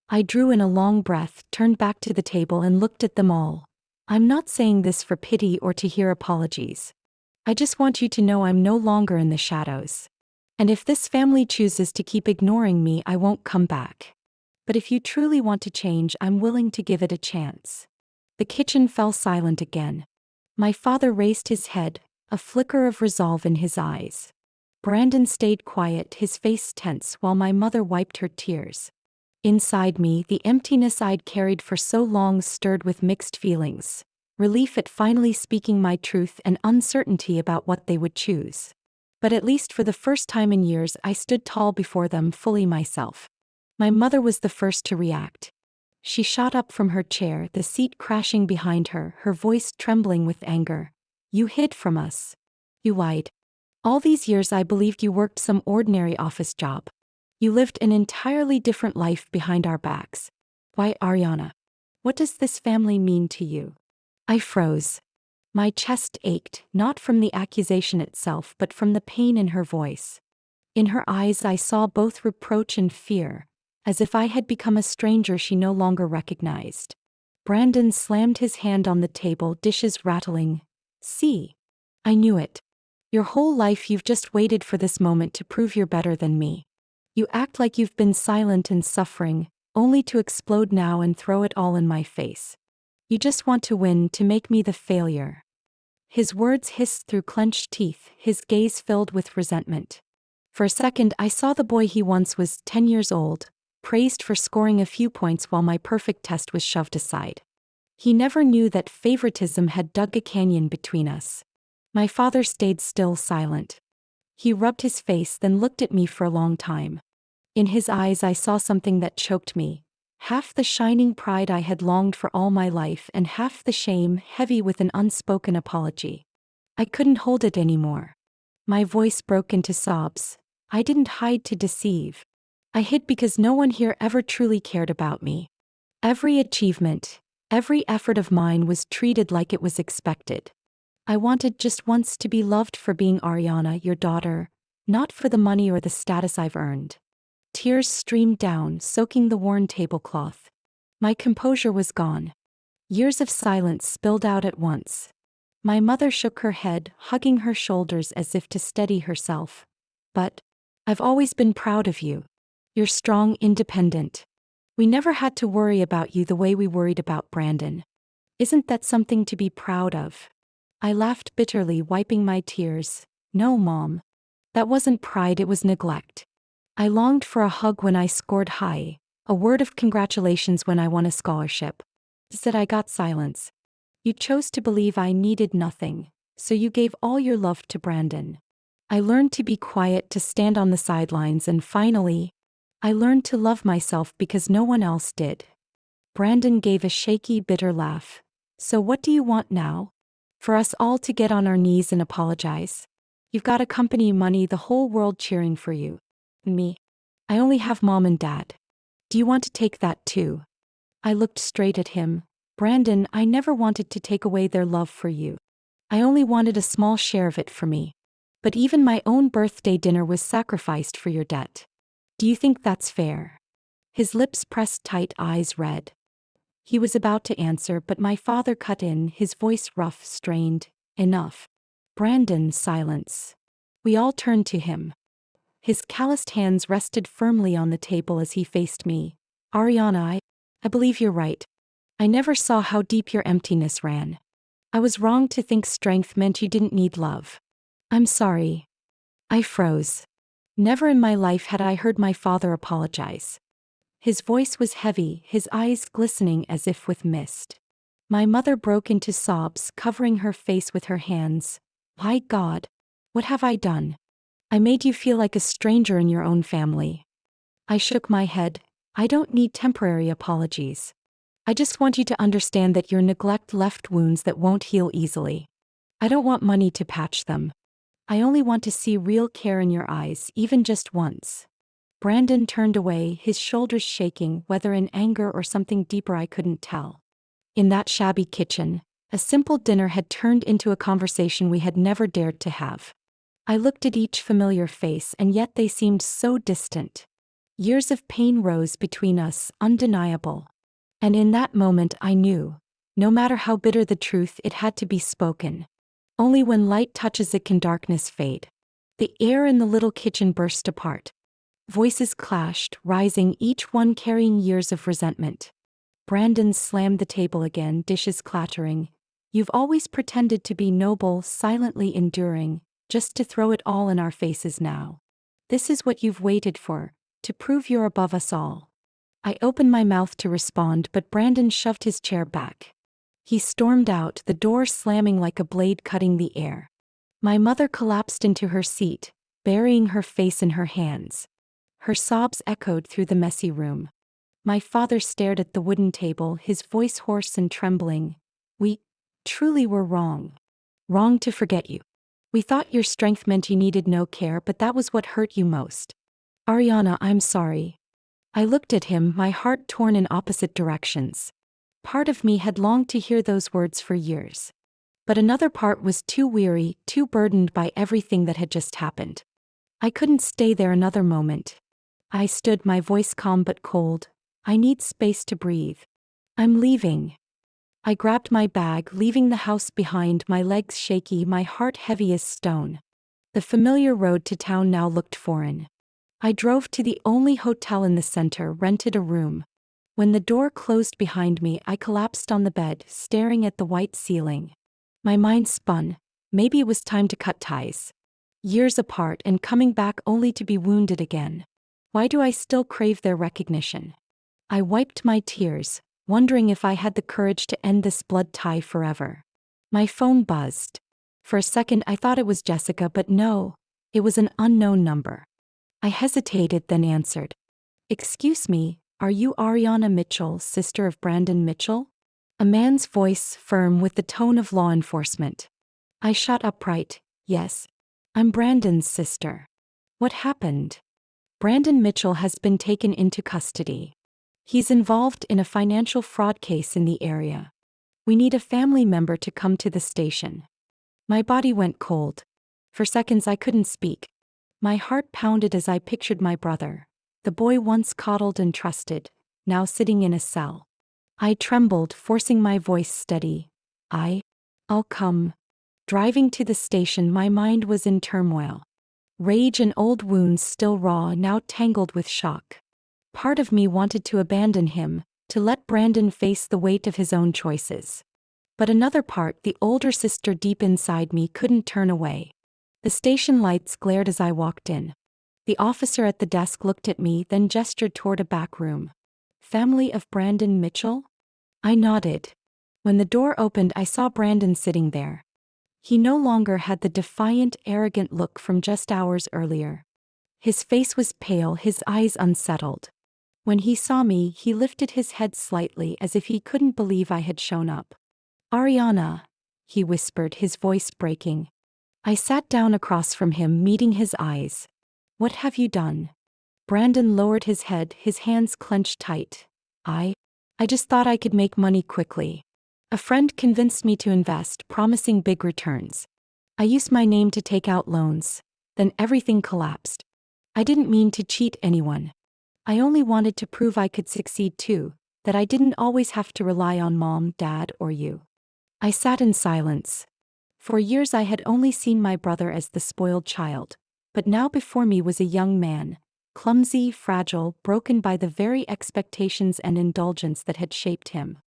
I drew in a long breath, turned back to the table and looked at them all. I'm not saying this for pity or to hear apologies. I just want you to know I'm no longer in the shadows. And if this family chooses to keep ignoring me, I won't come back. But if you truly want to change, I'm willing to give it a chance. The kitchen fell silent again. My father raised his head, a flicker of resolve in his eyes. Brandon stayed quiet, his face tense, while my mother wiped her tears. Inside me, the emptiness I'd carried for so long stirred with mixed feelings. Relief at finally speaking my truth and uncertainty about what they would choose. But at least for the first time in years, I stood tall before them, fully myself. My mother was the first to react. She shot up from her chair, the seat crashing behind her, her voice trembling with anger. You hid from us. You lied. All these years I believed you worked some ordinary office job. You lived an entirely different life behind our backs. Why, Ariana? What does this family mean to you? I froze. My chest ached, not from the accusation itself but from the pain in her voice. In her eyes I saw both reproach and fear, as if I had become a stranger she no longer recognized. Brandon slammed his hand on the table, dishes rattling. See? I knew it. Your whole life you've just waited for this moment to prove you're better than me. You act like you've been silent and suffering, only to explode now and throw it all in my face. You just want to win, to make me the failure. His words hissed through clenched teeth, his gaze filled with resentment. For a second I saw the boy he once was, 10 years old, praised for scoring a few points while my perfect test was shoved aside. He never knew that favoritism had dug a canyon between us. My father stayed still, silent. He rubbed his face, then looked at me for a long time. In his eyes I saw something that choked me. Half the shining pride I had longed for all my life and half the shame, heavy with an unspoken apology. I couldn't hold it anymore. My voice broke into sobs. I didn't hide to deceive. I hid because no one here ever truly cared about me. Every achievement, every effort of mine was treated like it was expected. I wanted just once to be loved for being Ariana, your daughter, not for the money or the status I've earned. Tears streamed down, soaking the worn tablecloth. My composure was gone. Years of silence spilled out at once. My mother shook her head, hugging her shoulders as if to steady herself. But I've always been proud of you. You're strong, independent. We never had to worry about you the way we worried about Brandon. Isn't that something to be proud of? I laughed bitterly, wiping my tears. No, Mom. That wasn't pride, it was neglect. I longed for a hug when I scored high, a word of congratulations when I won a scholarship. Instead I got silence. You chose to believe I needed nothing, so you gave all your love to Brandon. I learned to be quiet, to stand on the sidelines, and finally, I learned to love myself because no one else did. Brandon gave a shaky, bitter laugh. So what do you want now? For us all to get on our knees and apologize? You've got a company, money, the whole world cheering for you. Me? I only have Mom and Dad. Do you want to take that too? I looked straight at him. Brandon, I never wanted to take away their love for you. I only wanted a small share of it for me. But even my own birthday dinner was sacrificed for your debt. Do you think that's fair? His lips pressed tight, eyes red. He was about to answer, but my father cut in, his voice rough, strained. Enough. Brandon, silence. We all turned to him. His calloused hands rested firmly on the table as he faced me. Ariana, I believe you're right. I never saw how deep your emptiness ran. I was wrong to think strength meant you didn't need love. I'm sorry. I froze. Never in my life had I heard my father apologize. His voice was heavy, his eyes glistening as if with mist. My mother broke into sobs, covering her face with her hands. My God, what have I done? I made you feel like a stranger in your own family. I shook my head. I don't need temporary apologies. I just want you to understand that your neglect left wounds that won't heal easily. I don't want money to patch them. I only want to see real care in your eyes, even just once. Brandon turned away, his shoulders shaking, whether in anger or something deeper I couldn't tell. In that shabby kitchen, a simple dinner had turned into a conversation we had never dared to have. I looked at each familiar face, and yet they seemed so distant. Years of pain rose between us, undeniable. And in that moment I knew, no matter how bitter the truth, it had to be spoken. Only when light touches it can darkness fade. The air in the little kitchen burst apart. Voices clashed, rising, each one carrying years of resentment. Brandon slammed the table again, dishes clattering. You've always pretended to be noble, silently enduring, just to throw it all in our faces now. This is what you've waited for, to prove you're above us all. I opened my mouth to respond, but Brandon shoved his chair back. He stormed out, the door slamming like a blade cutting the air. My mother collapsed into her seat, burying her face in her hands. Her sobs echoed through the messy room. My father stared at the wooden table, his voice hoarse and trembling. We truly were wrong. Wrong to forget you. We thought your strength meant you needed no care, but that was what hurt you most. Ariana, I'm sorry. I looked at him, my heart torn in opposite directions. Part of me had longed to hear those words for years. But another part was too weary, too burdened by everything that had just happened. I couldn't stay there another moment. I stood, my voice calm but cold. I need space to breathe. I'm leaving. I grabbed my bag, leaving the house behind, my legs shaky, my heart heavy as stone. The familiar road to town now looked foreign. I drove to the only hotel in the center, rented a room. When the door closed behind me, I collapsed on the bed, staring at the white ceiling. My mind spun. Maybe it was time to cut ties. Years apart and coming back only to be wounded again. Why do I still crave their recognition? I wiped my tears, wondering if I had the courage to end this blood tie forever. My phone buzzed. For a second I thought it was Jessica, but no, it was an unknown number. I hesitated, then answered. Excuse me, are you Ariana Mitchell, sister of Brandon Mitchell? A man's voice, firm with the tone of law enforcement. I shot upright. Yes. I'm Brandon's sister. What happened? Brandon Mitchell has been taken into custody. He's involved in a financial fraud case in the area. We need a family member to come to the station. My body went cold. For seconds I couldn't speak. My heart pounded as I pictured my brother, the boy once coddled and trusted, now sitting in a cell. I trembled, forcing my voice steady. I'll come. Driving to the station, my mind was in turmoil. Rage and old wounds still raw, now tangled with shock. Part of me wanted to abandon him, to let Brandon face the weight of his own choices. But another part, the older sister deep inside me, couldn't turn away. The station lights glared as I walked in. The officer at the desk looked at me, then gestured toward a back room. Family of Brandon Mitchell? I nodded. When the door opened, I saw Brandon sitting there. He no longer had the defiant, arrogant look from just hours earlier. His face was pale, his eyes unsettled. When he saw me, he lifted his head slightly as if he couldn't believe I had shown up. Ariana, he whispered, his voice breaking. I sat down across from him, meeting his eyes. What have you done? Brandon lowered his head, his hands clenched tight. I just thought I could make money quickly. A friend convinced me to invest, promising big returns. I used my name to take out loans. Then everything collapsed. I didn't mean to cheat anyone. I only wanted to prove I could succeed too, that I didn't always have to rely on mom, dad, or you. I sat in silence. For years I had only seen my brother as the spoiled child, but now before me was a young man, clumsy, fragile, broken by the very expectations and indulgence that had shaped him.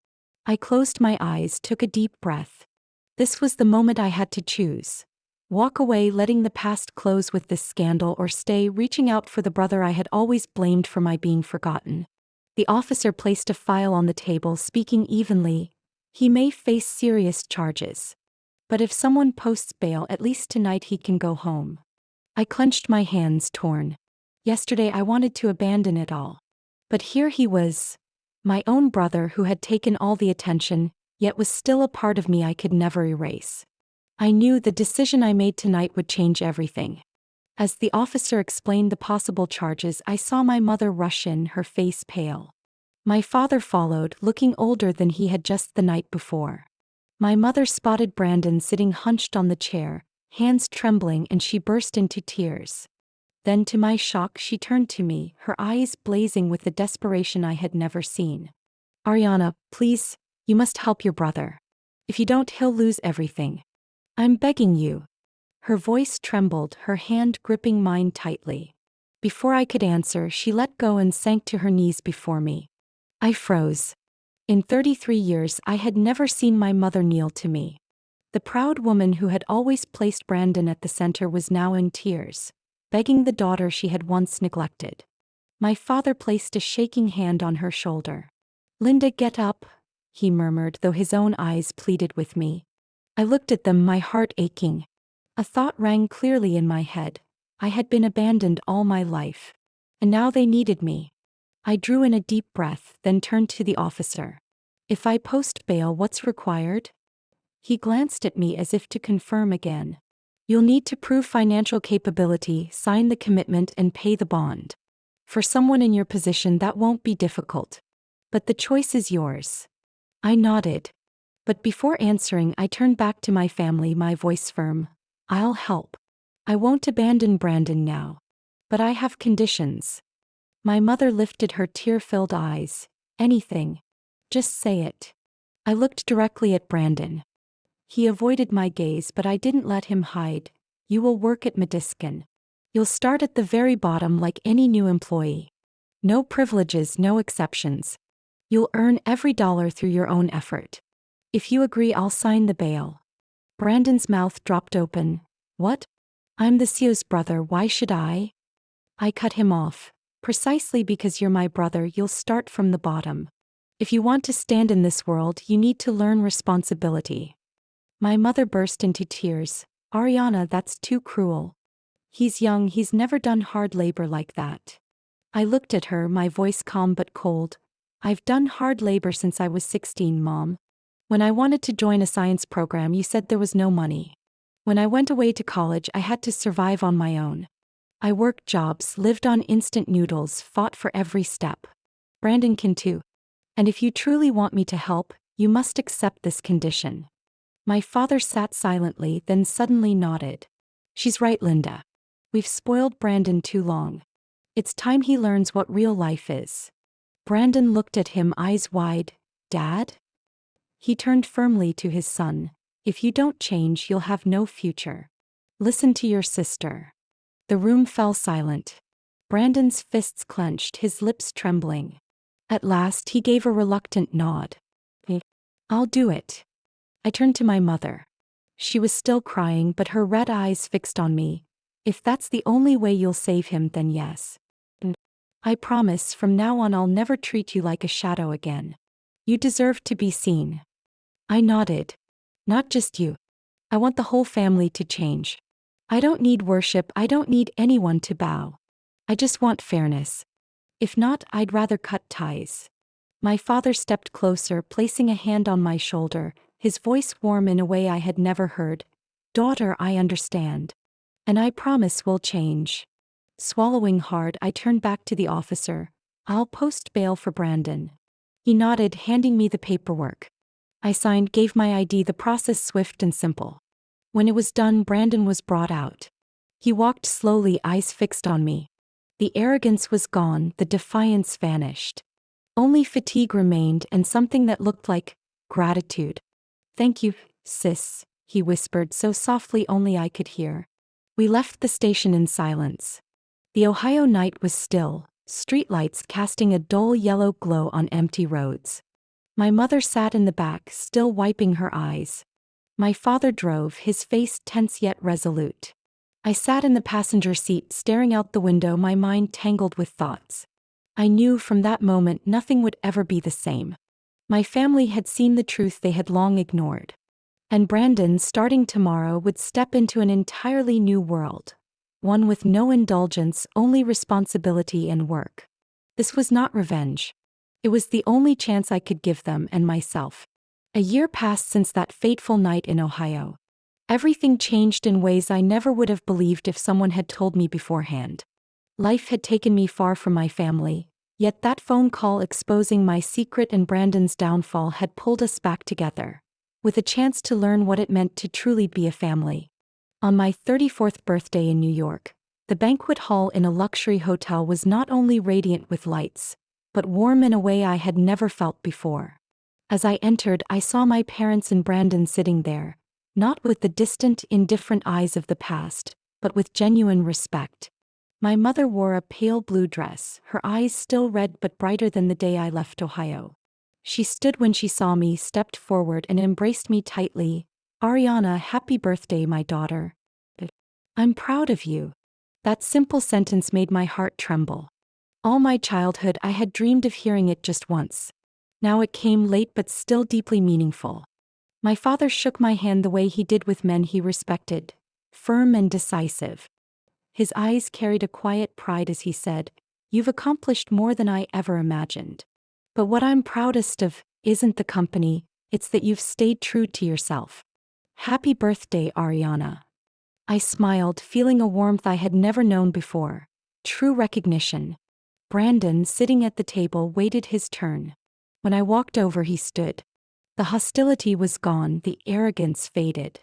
I closed my eyes, took a deep breath. This was the moment I had to choose. Walk away, letting the past close with this scandal, or stay, reaching out for the brother I had always blamed for my being forgotten. The officer placed a file on the table, speaking evenly. He may face serious charges. But if someone posts bail, at least tonight he can go home. I clenched my hands, torn. Yesterday I wanted to abandon it all. But here he was, my own brother who had taken all the attention, yet was still a part of me I could never erase. I knew the decision I made tonight would change everything. As the officer explained the possible charges, I saw my mother rush in, her face pale. My father followed, looking older than he had just the night before. My mother spotted Brandon sitting hunched on the chair, hands trembling, and she burst into tears. Then, to my shock, she turned to me, her eyes blazing with the desperation I had never seen. "Ariana, please, you must help your brother. If you don't, he'll lose everything. I'm begging you." Her voice trembled, her hand gripping mine tightly. Before I could answer, she let go and sank to her knees before me. I froze. In 33 years, I had never seen my mother kneel to me. The proud woman who had always placed Brandon at the center was now in tears, begging the daughter she had once neglected. My father placed a shaking hand on her shoulder. "Linda, get up," he murmured, though his own eyes pleaded with me. I looked at them, my heart aching. A thought rang clearly in my head. I had been abandoned all my life. And now they needed me. I drew in a deep breath, then turned to the officer. "If I post bail, what's required?" He glanced at me as if to confirm again. "You'll need to prove financial capability, sign the commitment, and pay the bond. For someone in your position, that won't be difficult. But the choice is yours." I nodded. But before answering, I turned back to my family, my voice firm. "I'll help. I won't abandon Brandon now. But I have conditions." My mother lifted her tear-filled eyes. "Anything. Just say it." I looked directly at Brandon. He avoided my gaze, but I didn't let him hide. "You will work at Madiskin. You'll start at the very bottom like any new employee. No privileges, no exceptions. You'll earn every dollar through your own effort. If you agree, I'll sign the bail." Brandon's mouth dropped open. "What? I'm the CEO's brother, why should I?" I cut him off. "Precisely because you're my brother, you'll start from the bottom. If you want to stand in this world, you need to learn responsibility." My mother burst into tears. "Ariana, that's too cruel. He's young, he's never done hard labor like that." I looked at her, my voice calm but cold. "I've done hard labor since I was 16, Mom. When I wanted to join a science program, you said there was no money. When I went away to college, I had to survive on my own. I worked jobs, lived on instant noodles, fought for every step. Brandon can too. And if you truly want me to help, you must accept this condition." My father sat silently, then suddenly nodded. "She's right, Linda. We've spoiled Brandon too long. It's time he learns what real life is." Brandon looked at him, eyes wide. "Dad?" He turned firmly to his son. "If you don't change, you'll have no future. Listen to your sister." The room fell silent. Brandon's fists clenched, his lips trembling. At last, he gave a reluctant nod. "I'll do it." I turned to my mother. She was still crying, but her red eyes fixed on me. "If that's the only way you'll save him, then yes. I promise, from now on I'll never treat you like a shadow again. You deserve to be seen." I nodded. "Not just you. I want the whole family to change. I don't need worship, I don't need anyone to bow. I just want fairness. If not, I'd rather cut ties." My father stepped closer, placing a hand on my shoulder, his voice warm in a way I had never heard. "Daughter, I understand. And I promise we'll change." Swallowing hard, I turned back to the officer. "I'll post bail for Brandon." He nodded, handing me the paperwork. I signed, gave my ID, the process swift and simple. When it was done, Brandon was brought out. He walked slowly, eyes fixed on me. The arrogance was gone, the defiance vanished. Only fatigue remained, and something that looked like gratitude. "Thank you, sis." he whispered so softly only I could hear. We left the station in silence. The Ohio night was still, streetlights casting a dull yellow glow on empty roads. My mother sat in the back, still wiping her eyes. My father drove, his face tense yet resolute. I sat in the passenger seat, staring out the window, my mind tangled with thoughts. I knew from that moment nothing would ever be the same. My family had seen the truth they had long ignored. And Brandon, starting tomorrow, would step into an entirely new world. One with no indulgence, only responsibility and work. This was not revenge. It was the only chance I could give them and myself. A year passed since that fateful night in Ohio. Everything changed in ways I never would have believed if someone had told me beforehand. Life had taken me far from my family, yet that phone call exposing my secret and Brandon's downfall had pulled us back together, with a chance to learn what it meant to truly be a family. On my 34th birthday in New York, the banquet hall in a luxury hotel was not only radiant with lights, but warm in a way I had never felt before. As I entered, I saw my parents and Brandon sitting there, not with the distant, indifferent eyes of the past, but with genuine respect. My mother wore a pale blue dress, her eyes still red but brighter than the day I left Ohio. She stood when she saw me, stepped forward and embraced me tightly. "Ariana, happy birthday, my daughter. I'm proud of you." That simple sentence made my heart tremble. All my childhood I had dreamed of hearing it just once. Now it came late but still deeply meaningful. My father shook my hand the way he did with men he respected, firm and decisive. His eyes carried a quiet pride as he said, "You've accomplished more than I ever imagined. But what I'm proudest of isn't the company, it's that you've stayed true to yourself. Happy birthday, Ariana." I smiled, feeling a warmth I had never known before. True recognition. Brandon, sitting at the table, waited his turn. When I walked over, he stood. The hostility was gone, the arrogance faded.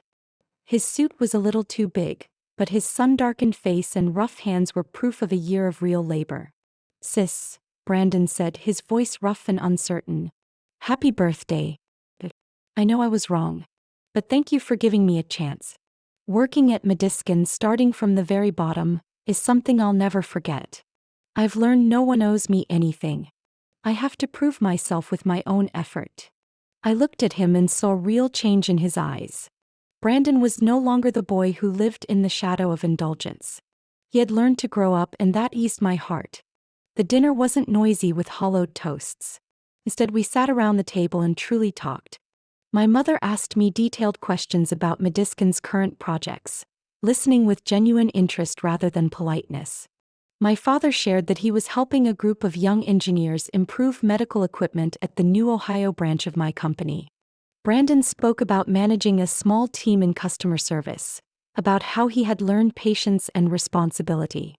His suit was a little too big, but his sun-darkened face and rough hands were proof of a year of real labor. "Sis," Brandon said, his voice rough and uncertain. "Happy birthday. I know I was wrong. But thank you for giving me a chance. Working at Madiskin, starting from the very bottom, is something I'll never forget. I've learned no one owes me anything. I have to prove myself with my own effort." I looked at him and saw real change in his eyes. Brandon was no longer the boy who lived in the shadow of indulgence. He had learned to grow up, and that eased my heart. The dinner wasn't noisy with hollowed toasts. Instead, we sat around the table and truly talked. My mother asked me detailed questions about Madiskin's current projects, listening with genuine interest rather than politeness. My father shared that he was helping a group of young engineers improve medical equipment at the new Ohio branch of my company. Brandon spoke about managing a small team in customer service, about how he had learned patience and responsibility.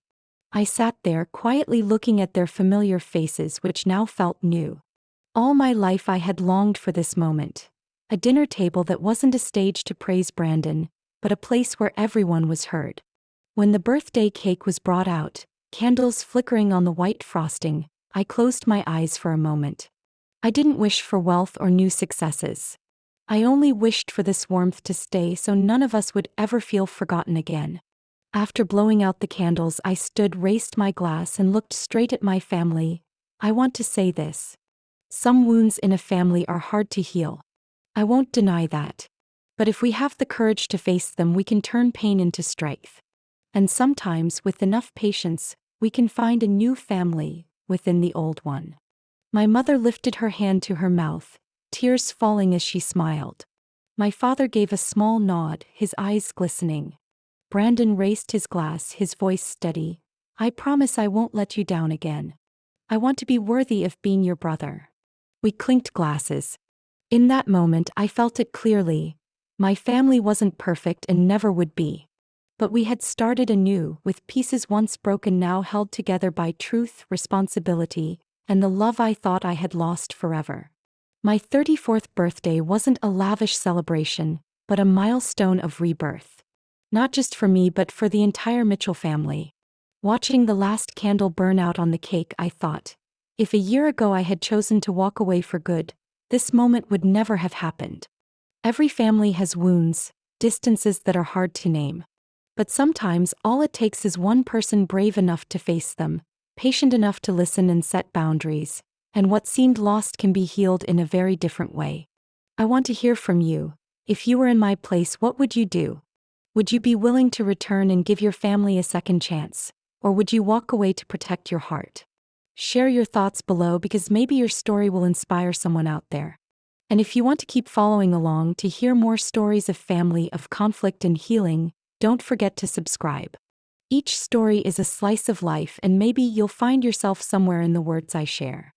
I sat there quietly looking at their familiar faces, which now felt new. All my life I had longed for this moment. A dinner table that wasn't a stage to praise Brandon, but a place where everyone was heard. When the birthday cake was brought out, candles flickering on the white frosting, I closed my eyes for a moment. I didn't wish for wealth or new successes. I only wished for this warmth to stay so none of us would ever feel forgotten again. After blowing out the candles, I stood, raised my glass and looked straight at my family. I want to say this. Some wounds in a family are hard to heal. I won't deny that. But if we have the courage to face them, we can turn pain into strength. And sometimes, with enough patience, we can find a new family within the old one. My mother lifted her hand to her mouth, tears falling as she smiled. My father gave a small nod, his eyes glistening. Brandon raised his glass, his voice steady. "I promise I won't let you down again. I want to be worthy of being your brother." We clinked glasses. In that moment, I felt it clearly. My family wasn't perfect and never would be. But we had started anew, with pieces once broken now held together by truth, responsibility, and the love I thought I had lost forever. My 34th birthday wasn't a lavish celebration, but a milestone of rebirth. Not just for me but for the entire Mitchell family. Watching the last candle burn out on the cake, I thought, if a year ago I had chosen to walk away for good, this moment would never have happened. Every family has wounds, distances that are hard to name. But sometimes all it takes is one person brave enough to face them, patient enough to listen and set boundaries, and what seemed lost can be healed in a very different way. I want to hear from you. If you were in my place, what would you do? Would you be willing to return and give your family a second chance? Or would you walk away to protect your heart? Share your thoughts below because maybe your story will inspire someone out there. And if you want to keep following along to hear more stories of family, of conflict and healing, don't forget to subscribe. Each story is a slice of life, and maybe you'll find yourself somewhere in the words I share.